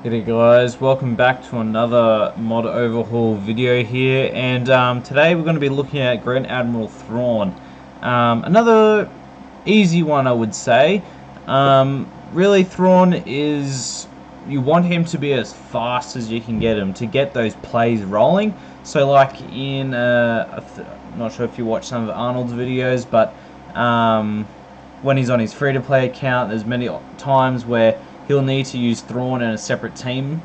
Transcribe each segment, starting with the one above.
G'day guys, welcome back to another mod overhaul video here, and today we're going to be looking at Grand Admiral Thrawn. Another easy one, I would say. Really, Thrawn is, you want him to be as fast as you can get him to get those plays rolling. So like in, I'm not sure if you watch some of Arnold's videos, but when he's on his free-to-play account, there's many times where he'll need to use Thrawn in a separate team.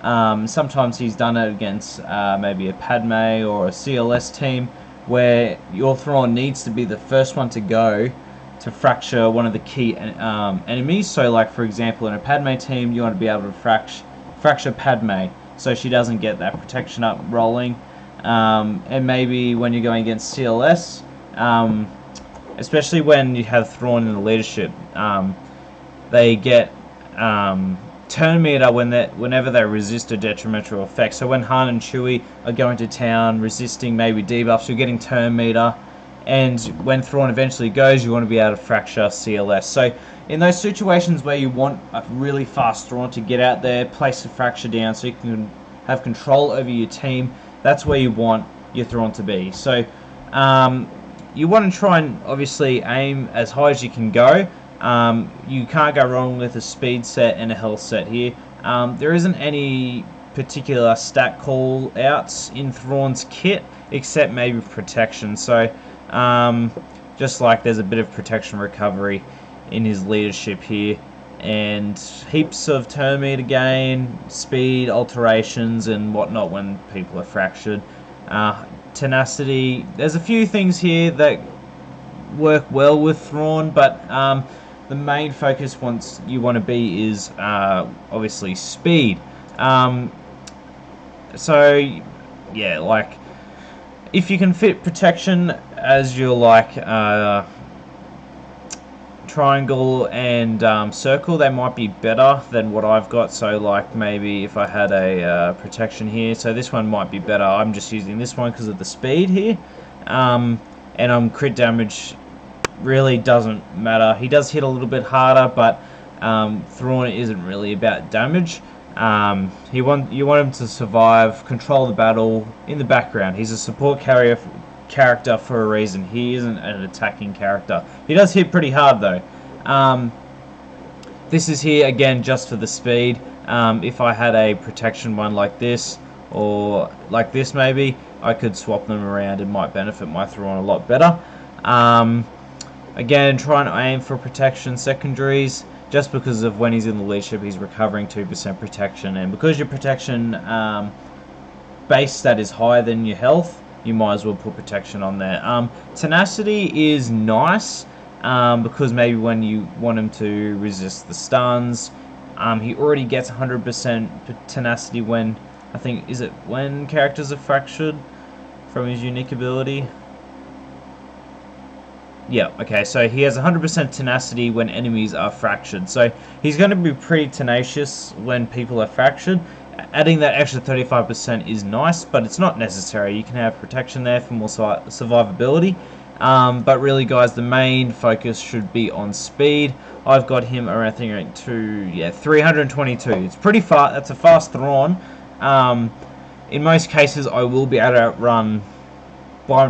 Sometimes he's done it against maybe a Padme or a CLS team, where your Thrawn needs to be the first one to go to fracture one of the key enemies. So like for example in a Padme team, you want to be able to fracture Padme so she doesn't get that protection up rolling. And maybe when you're going against CLS, especially when you have Thrawn in the leadership, they get turn meter whenever they resist a detrimental effect. So when Han and Chewie are going to town resisting maybe debuffs, you're getting turn meter, and when Thrawn eventually goes, you want to be able to fracture CLS. So in those situations where you want a really fast Thrawn to get out there, place the fracture down so you can have control over your team, that's where you want your Thrawn to be. So you want to try and obviously aim as high as you can go. You can't go wrong with a speed set and a health set here. There isn't any particular stat call outs in Thrawn's kit except maybe protection. So just like there's a bit of protection recovery in his leadership here, and heaps of turn meter gain, speed alterations and whatnot when people are fractured. Tenacity, there's a few things here that work well with Thrawn, but the main focus once you want to be is obviously speed. So yeah, like if you can fit protection as your like triangle and circle, they might be better than what I've got. So like maybe if I had a protection here, so this one might be better. I'm just using this one because of the speed here, and crit damage really doesn't matter. He does hit a little bit harder, but Thrawn isn't really about damage. You want him to survive, control the battle in the background. He's a support character for a reason. He isn't an attacking character. He does hit pretty hard though. This is here again just for the speed. If I had a protection one like this or like this, maybe I could swap them around. It might benefit my Thrawn a lot better. Again, try and aim for protection secondaries, just because of when he's in the leadership, he's recovering 2% protection, and because your protection base stat is higher than your health, you might as well put protection on there. Tenacity is nice, because maybe when you want him to resist the stuns, he already gets 100% tenacity when, I think, is it when characters are fractured from his unique ability? Yeah, okay, so he has 100% tenacity when enemies are fractured. So he's going to be pretty tenacious when people are fractured. Adding that extra 35% is nice, but it's not necessary. You can have protection there for more survivability. But really, guys, the main focus should be on speed. I've got him around, I think, 322. It's pretty fast. That's a fast Thrawn. In most cases, I will be able to outrun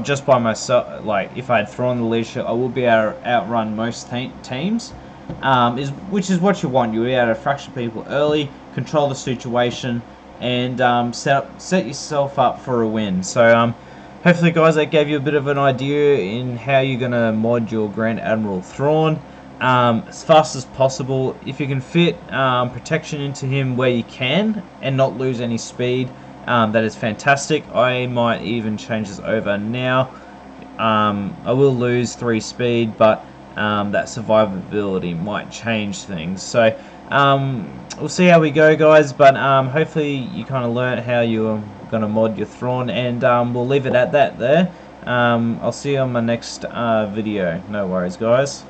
just by myself. Like if I had Thrawn the leadership, I will be able to outrun most teams, which is what you want. You'll be able to fracture people early, control the situation, and set yourself up for a win. So hopefully, guys, that gave you a bit of an idea in how you're gonna mod your Grand Admiral Thrawn as fast as possible. If you can fit protection into him where you can and not lose any speed, that is fantastic. I might even change this over now. I will lose 3 speed, but that survivability might change things. So we'll see how we go, guys, but hopefully you kind of learnt how you're going to mod your Thrawn, and we'll leave it at that there. I'll see you on my next video. No worries, guys.